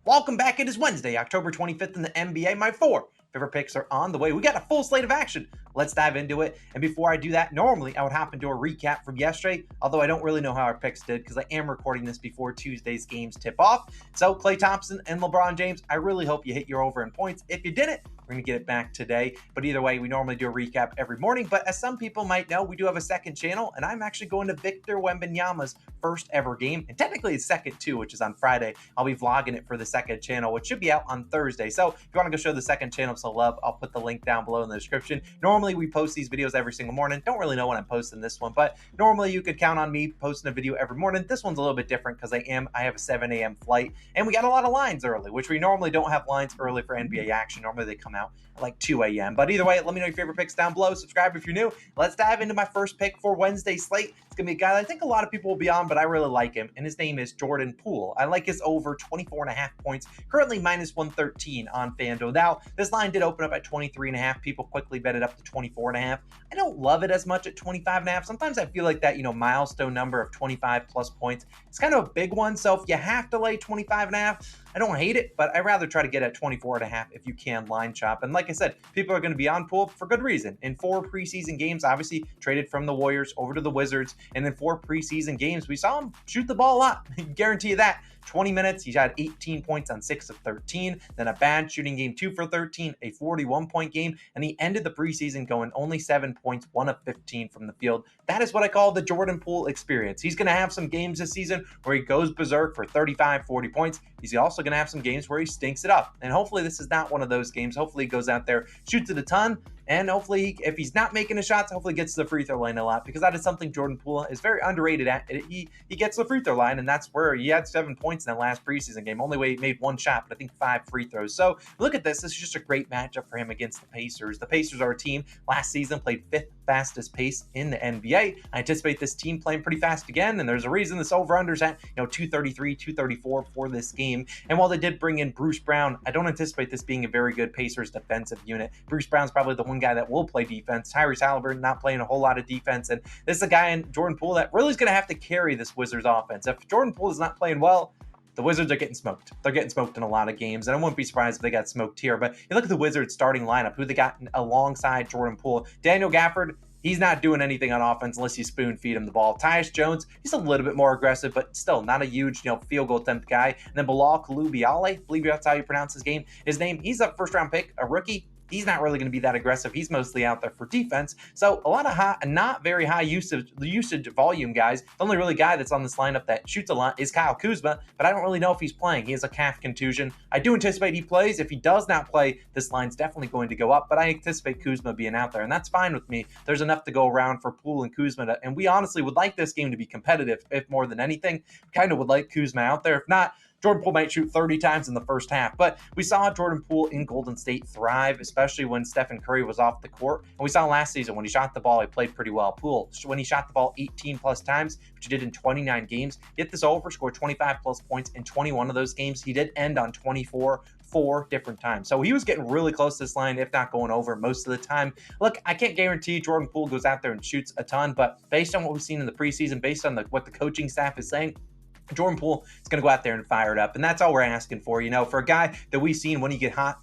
Welcome back. It is Wednesday, October 25th in the NBA. My four favorite picks are on the way. We got a full slate of action. Let's dive into it. And before I do that, normally I would hop into a recap from yesterday, although I don't really know how our picks did because I am recording this before Tuesday's games tip off. So Klay Thompson and LeBron James, I really hope you hit your over in points. If you didn't, we're going to get it back today. But either way, we normally do a recap every morning. But as some people might know, we do have a second channel, and I'm actually going to Victor Wembanyama's first ever game. And technically it's second too, which is on Friday. I'll be vlogging it for the second channel, which should be out on Thursday. So if you want to go show the second channel some love, I'll put the link down below in the description. Normally we post these videos every single morning. Don't really know when I'm posting this one, but normally you could count on me posting a video every morning. This one's a little bit different because I have a 7 a.m. flight, and we got a lot of lines early, which we normally don't have lines early for NBA action. Normally they come out at like 2 a.m. But either way, let me know your favorite picks down below. Subscribe if you're new. Let's dive into my first pick for Wednesday slate. It's going to be a guy that I think a lot of people will be on, but I really like him, and his name is Jordan Poole. I like his over 24.5 points, currently minus 113 on FanDuel. Now, this line did open up at 23.5. People quickly bet it up to 24.5. I don't love it as much at 25.5. Sometimes I feel like that, milestone number of 25 plus points, it's kind of a big one. So if you have to lay 25.5, I don't hate it, but I'd rather try to get at 24.5 if you can line chop. And like I said, people are going to be on Poole for good reason. In 4 preseason games, obviously traded from the Warriors over to the Wizards, and in 4 preseason games, we saw him shoot the ball a lot. I guarantee you that. 20 minutes, he had 18 points on 6 of 13, then a bad shooting game, 2 for 13, a 41-point game, and he ended the preseason going only 7 points, 1 of 15 from the field. That is what I call the Jordan Poole experience. He's going to have some games this season where he goes berserk for 35, 40 points. He's also going to have some games where he stinks it up, and hopefully this is not one of those games. Hopefully he goes out there, shoots it a ton, and hopefully, if he's not making his shots, hopefully gets to the free throw line a lot, because that is something Jordan Poole is very underrated at. He gets to the free throw line, and that's where he had 7 points in that last preseason game. Only way he made 1 shot, but I think 5 free throws. So look at this. This is just a great matchup for him against the Pacers. The Pacers are a team last season played 5th fastest pace in the NBA. I anticipate this team playing pretty fast again, and there's a reason this over-under's at 233, 234 for this game. And while they did bring in Bruce Brown, I don't anticipate this being a very good Pacers defensive unit. Bruce Brown's probably the one guy that will play defense. Tyrese Halliburton not playing a whole lot of defense, and this is a guy in Jordan Poole that really is going to have to carry this Wizards offense. If Jordan Poole is not playing well, the Wizards are getting smoked. They're getting smoked in a lot of games, and I wouldn't be surprised if they got smoked here. But you look at the Wizards starting lineup, who they got alongside Jordan Poole. Daniel Gafford, he's not doing anything on offense unless you spoon feed him the ball. Tyus Jones, he's a little bit more aggressive, but still not a huge, field goal attempt guy. And then Bilal Coulibaly, I believe that's how you pronounce his name. He's a first-round pick, a rookie. He's not really going to be that aggressive. He's mostly out there for defense. So a lot of not very high usage volume guys. The only really guy that's on this lineup that shoots a lot is Kyle Kuzma, but I don't really know if he's playing. He has a calf contusion. I do anticipate he plays. If he does not play, this line's definitely going to go up, but I anticipate Kuzma being out there, and that's fine with me. There's enough to go around for Poole and Kuzma, and we honestly would like this game to be competitive, if more than anything. Kind of would like Kuzma out there. If not, Jordan Poole might shoot 30 times in the first half, but we saw Jordan Poole in Golden State thrive, especially when Stephen Curry was off the court. And we saw last season when he shot the ball, he played pretty well. Poole, when he shot the ball 18 plus times, which he did in 29 games, hit this over, scored 25 plus points in 21 of those games. He did end on 24 4 different times. So he was getting really close to this line, if not going over most of the time. Look, I can't guarantee Jordan Poole goes out there and shoots a ton, but based on what we've seen in the preseason, based on what the coaching staff is saying, Jordan Poole is going to go out there and fire it up, and that's all we're asking for. For a guy that we've seen when he gets hot,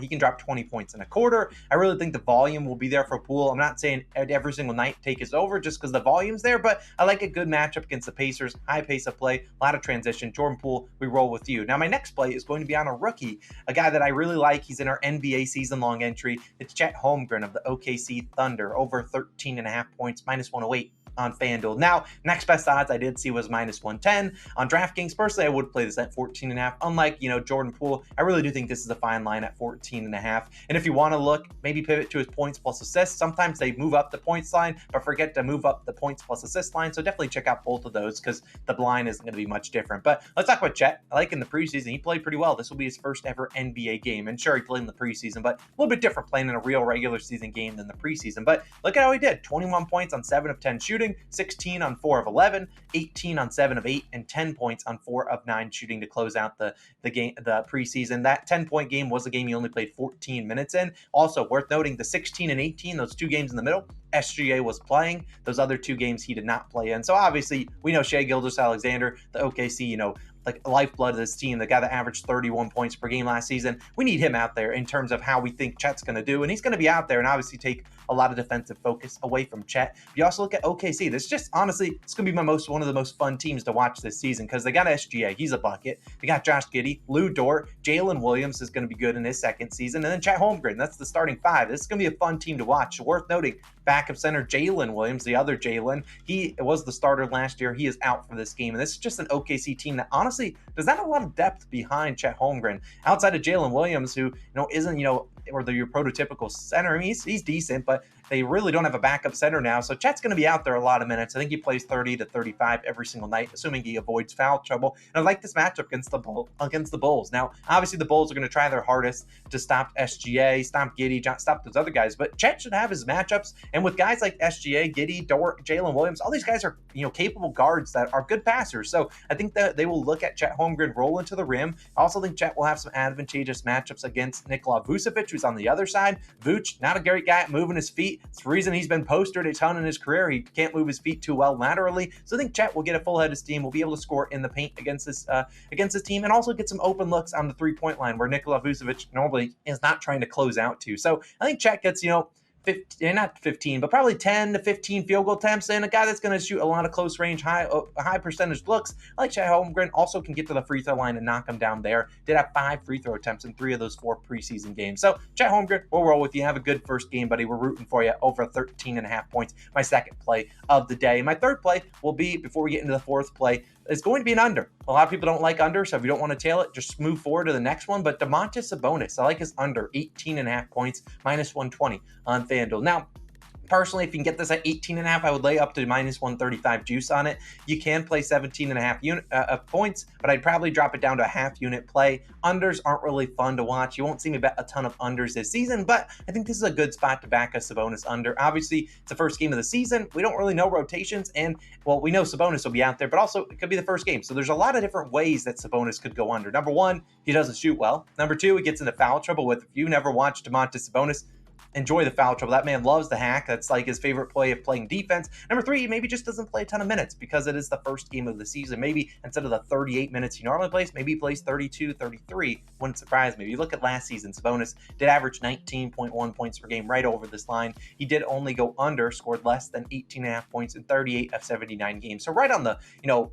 he can drop 20 points in a quarter. I really think the volume will be there for Poole. I'm not saying every single night take us over just because the volume's there, but I like a good matchup against the Pacers. High pace of play, a lot of transition. Jordan Poole, we roll with you. Now, my next play is going to be on a rookie, a guy that I really like. He's in our NBA season-long entry. It's Chet Holmgren of the OKC Thunder, over 13.5 points, minus 108. On FanDuel. Now, next best odds I did see was minus 110. On DraftKings, personally, I would play this at 14.5. Unlike, Jordan Poole, I really do think this is a fine line at 14.5. And if you want to look, maybe pivot to his points plus assists. Sometimes they move up the points line, but forget to move up the points plus assist line. So definitely check out both of those because the line isn't going to be much different. But let's talk about Chet. I like in the preseason, he played pretty well. This will be his first ever NBA game. And sure, he played in the preseason, but a little bit different playing in a real regular season game than the preseason. But look at how he did. 21 points on 7 of 10 shooting, 16 on 4 of 11, 18 on 7 of 8, and 10 points on 4 of 9 shooting to close out the game, the preseason. That 10-point game was a game he only played 14 minutes in. Also worth noting, the 16 and 18, those 2 games in the middle, SGA was playing. Those other 2 games he did not play in. So obviously we know Shai Gilgeous-Alexander, the OKC, like lifeblood of this team, the guy that averaged 31 points per game last season. We need him out there in terms of how we think Chet's going to do, and he's going to be out there and obviously take a lot of defensive focus away from Chet. But you also look at OKC. This just honestly, it's going to be one of the most fun teams to watch this season because they got SGA. He's a bucket. They got Josh Giddey, Lou Dort, Jalen Williams is going to be good in his second season, and then Chet Holmgren. That's the starting five. This is going to be a fun team to watch. Worth noting, backup center Jalen Williams, the other Jalen, he was the starter last year. He is out for this game, and this is just an OKC team that honestly does not have a lot of depth behind Chet Holmgren outside of Jalen Williams, who isn't or your prototypical center. I mean, he's decent, but they really don't have a backup center now. So Chet's going to be out there a lot of minutes. I think he plays 30 to 35 every single night, assuming he avoids foul trouble. And I like this matchup against the Bulls. Now, obviously, the Bulls are going to try their hardest to stop SGA, stop Giddey, stop those other guys. But Chet should have his matchups. And with guys like SGA, Giddey, Dort, Jalen Williams, all these guys are capable guards that are good passers. So I think that they will look at Chet Holmgren roll into the rim. I also think Chet will have some advantageous matchups against Nikola Vucevic, who's on the other side. Vooch, not a great guy at moving his feet. It's the reason he's been postered a ton in his career. He can't move his feet too well laterally. So I think Chet will get a full head of steam. Will be able to score in the paint against this team, and also get some open looks on the three-point line where Nikola Vucevic normally is not trying to close out to. So I think Chet gets, 15, but probably 10 to 15 field goal attempts, and a guy that's going to shoot a lot of close range, high percentage looks like Chet Holmgren. Also can get to the free throw line and knock him down there. Did have 5 free throw attempts in 3 of those 4 preseason games. So Chet Holmgren, we'll roll with you. Have a good first game, buddy. We're rooting for you. Over 13.5 points. My second play of the day. My third play will be, before we get into the fourth play, it's going to be an under. A lot of people don't like under, so if you don't want to tail it, just move forward to the next one. But Domantas Sabonis, I like his under 18.5 points, minus 120 on FanDuel. Now, personally, if you can get this at 18.5, I would lay up to minus 135 juice on it. You can play 17.5 points, but I'd probably drop it down to a half unit play. Unders aren't really fun to watch. You won't see me bet a ton of unders this season, but I think this is a good spot to back a Sabonis under. Obviously, it's the first game of the season. We don't really know rotations, and, well, we know Sabonis will be out there, but also it could be the first game. So there's a lot of different ways that Sabonis could go under. Number one, he doesn't shoot well. Number two, he gets into foul trouble with. If you never watched Domantas Sabonis, enjoy the foul trouble. That man loves the hack. That's like his favorite play of playing defense. Number three, he maybe just doesn't play a ton of minutes because it is the first game of the season. Maybe instead of the 38 minutes he normally plays, maybe he plays 32, 33. Wouldn't surprise me. If you look at last season, Sabonis did average 19.1 points per game, right over this line. He did only go under, scored less than 18.5 points in 38 of 79 games. So right on the,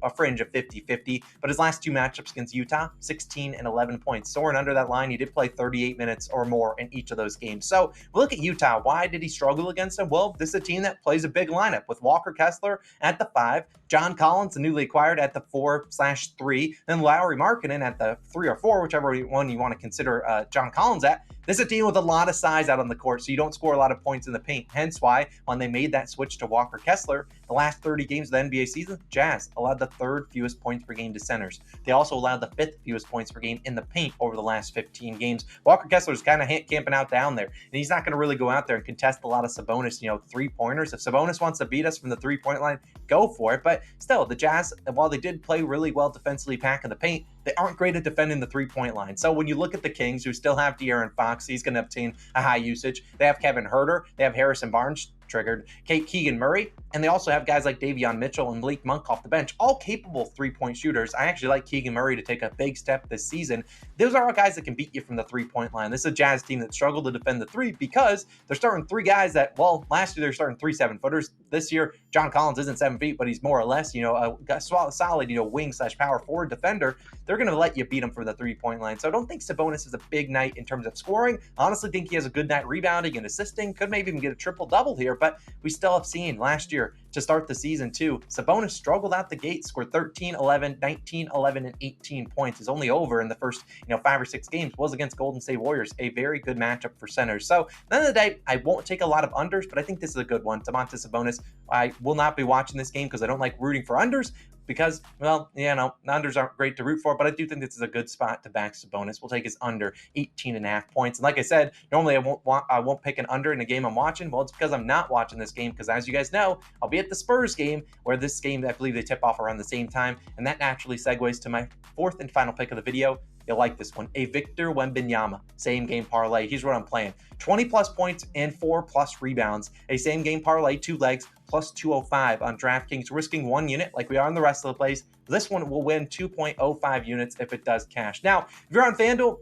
a fringe of 50-50. But his last 2 matchups against Utah, 16 and 11 points. Soaring under that line, he did play 38 minutes or more in each of those games. So we'll look at Utah. Why did he struggle against them? Well, this is a team that plays a big lineup with Walker Kessler at the 5, John Collins, the newly acquired, at the 4/3, then Lauri Markkanen at the 3 or 4, whichever one you want to consider John Collins at. This is a team with a lot of size out on the court, so you don't score a lot of points in the paint. Hence why, when they made that switch to Walker Kessler, the last 30 games of the NBA season, Jazz allowed the 3rd fewest points per game to centers. They also allowed the 5th fewest points per game in the paint over the last 15 games. Walker Kessler's kind of camping out down there, and he's not going to really go out there and contest a lot of Sabonis, 3-pointers. If Sabonis wants to beat us from the 3-point line, go for it. But still, the Jazz, while they did play really well defensively packing the paint, they aren't great at defending the 3-point line. So when you look at the Kings, who still have De'Aaron Fox, he's going to obtain a high usage. They have Kevin Huerter. They have Harrison Barnes, triggered, Keegan Murray, and they also have guys like Davion Mitchell and Malik Monk off the bench, all capable 3-point shooters. I actually like Keegan Murray to take a big step this season. Those are all guys that can beat you from the 3-point line. This is a Jazz team that struggled to defend the 3 because they're starting 3 guys that, well, last year they're starting 3 7-footers. This year, John Collins isn't 7 feet, but he's more or less, a solid, wing/power forward defender. They're going to let you beat him from the 3-point line. So I don't think Sabonis is a big night in terms of scoring. I honestly think he has a good night rebounding and assisting. Could maybe even get a triple-double here, but we still have seen last year to start the season too, Sabonis struggled out the gate, scored 13, 11, 19, 11, and 18 points. His only over in the first 5 or 6 games was against Golden State Warriors, a very good matchup for centers. So at the end of the day, I won't take a lot of unders, but I think this is a good one. Domantas Sabonis, I will not be watching this game because I don't like rooting for unders, because, well, the unders aren't great to root for, but I do think this is a good spot to back Sabonis. We'll take his under 18.5 points. And like I said, normally I won't pick an under in a game I'm watching. Well, it's because I'm not watching this game, because as you guys know, I'll be at the Spurs game, where this game, I believe they tip off around the same time. And that naturally segues to my 4th and final pick of the video. You'll like this one. A Victor Wembanyama, same game parlay. Here's what I'm playing. 20 plus points and 4 plus rebounds. A same game parlay, 2 legs, plus 205 on DraftKings, risking 1 unit like we are in the rest of the plays. This one will win 2.05 units if it does cash. Now, if you're on FanDuel,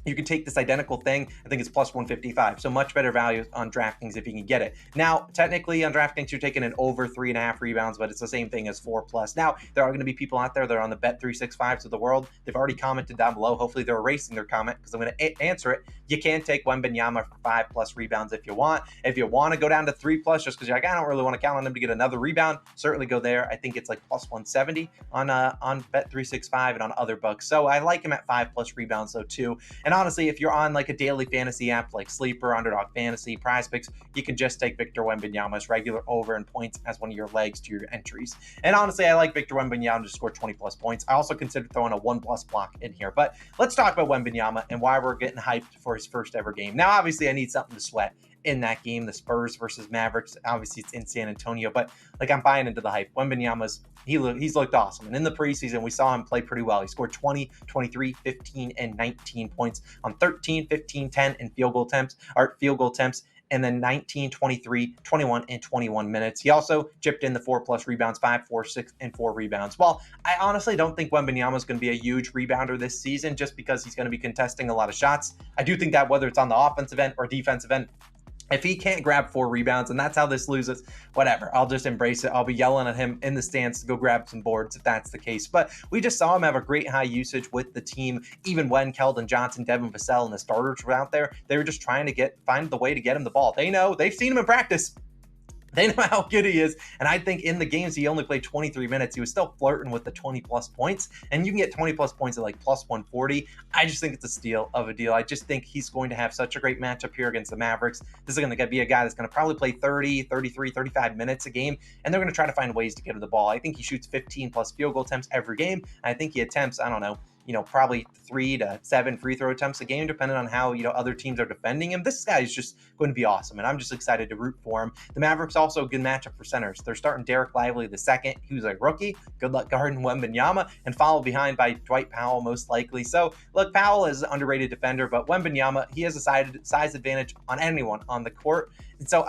you can take this identical thing. I think it's plus 155. So much better value on DraftKings if you can get it. Now, technically on DraftKings, you're taking an over 3.5 rebounds, but it's the same thing as 4 plus. Now, there are going to be people out there that are on the Bet365s of the world. They've already commented down below. Hopefully they're erasing their comment because I'm going to answer it. You can take Wembanyama for 5 plus rebounds if you want. If you want to go down to 3 plus, just because you're like, I don't really want to count on him to get another rebound, certainly go there. I think it's like plus 170 on Bet365 and on other books. So I like him at 5 plus rebounds though too. And honestly, if you're on like a daily fantasy app like Sleeper, Underdog Fantasy, PrizePicks, you can just take Victor Wembanyama's regular over and points as one of your legs to your entries. And honestly, I like Victor Wembanyama to score 20 plus points. I also consider throwing a 1 plus block in here. But let's talk about Wembanyama and why we're getting hyped for his first ever game. Now, obviously, I need something to sweat in that game, the Spurs versus Mavericks. Obviously, it's in San Antonio, but like I'm buying into the hype. Wembanyama's he's looked awesome. And in the preseason, we saw him play pretty well. He scored 20, 23, 15, and 19 points on 13, 15, 10, and field goal attempts, and then 19, 23, 21, and 21 minutes. He also chipped in the 4 plus rebounds, 5, 4, 6, and 4 rebounds. Well, I honestly don't think Wembanyama is going to be a huge rebounder this season just because he's going to be contesting a lot of shots. I do think that whether it's on the offensive end or defensive end, if he can't grab 4 rebounds, and that's how this loses, whatever, I'll just embrace it. I'll be yelling at him in the stands to go grab some boards if that's the case. But we just saw him have a great high usage with the team, even when Keldon Johnson, Devin Vassell, and the starters were out there. They were just trying to find the way to get him the ball. They've seen him in practice. They know how good he is. And I think in the games he only played 23 minutes, he was still flirting with the 20 plus points. And you can get 20 plus points at like plus 140. I just think it's a steal of a deal. I just think he's going to have such a great matchup here against the Mavericks. This is going to be a guy that's going to probably play 30, 33, 35 minutes a game. And they're going to try to find ways to get him the ball. I think he shoots 15 plus field goal attempts every game. And I think he attempts, I don't know, probably 3 to 7 free throw attempts a game, depending on how, other teams are defending him. This guy is just going to be awesome, and I'm just excited to root for him. The Mavericks also a good matchup for centers. They're starting Derek Lively the second. He was a rookie. Good luck guarding Wembanyama, and followed behind by Dwight Powell most likely. So, look, Powell is an underrated defender, but Wembanyama, he has a size advantage on anyone on the court. And so,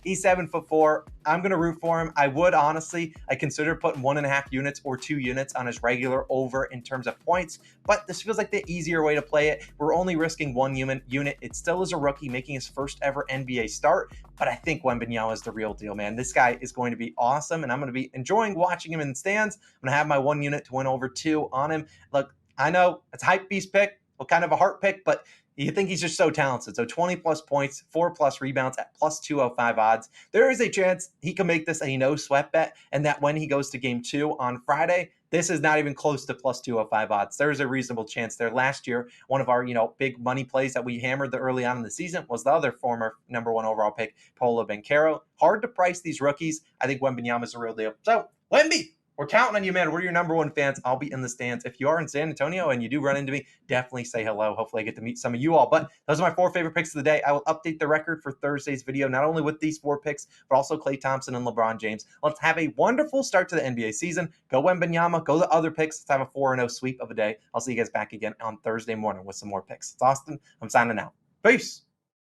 he's 7'4". I'm going to root for him. I would, honestly, I consider putting 1.5 units or 2 units on his regular over in terms of points, but this feels like the easier way to play it. We're only risking 1 unit. It still is a rookie making his first ever NBA start, but I think Wembanyama is the real deal, man. This guy is going to be awesome, and I'm going to be enjoying watching him in the stands. I'm going to have my 1 unit to win over 2 on him. Look, I know it's a hype beast pick, well, kind of a heart pick, but you think he's just so talented. So 20 plus points, 4 plus rebounds at plus 205 odds. There is a chance he can make this a no sweat bet, and that when he goes to game 2 on Friday, this is not even close to plus 205 odds. There's a reasonable chance there. Last year, one of our big money plays that we hammered early on in the season was the other former number 1 overall pick, Poole. Hard to price these rookies. I think Wembanyama is a real deal. So, Wemby, we're counting on you, man. We're your number 1 fans. I'll be in the stands. If you are in San Antonio and you do run into me, definitely say hello. Hopefully I get to meet some of you all. But those are my 4 favorite picks of the day. I will update the record for Thursday's video, not only with these 4 picks, but also Klay Thompson and LeBron James. Let's have a wonderful start to the NBA season. Go Wembanyama. Go the other picks. Let's have a 4-0 sweep of a day. I'll see you guys back again on Thursday morning with some more picks. It's Austin. I'm signing out. Peace.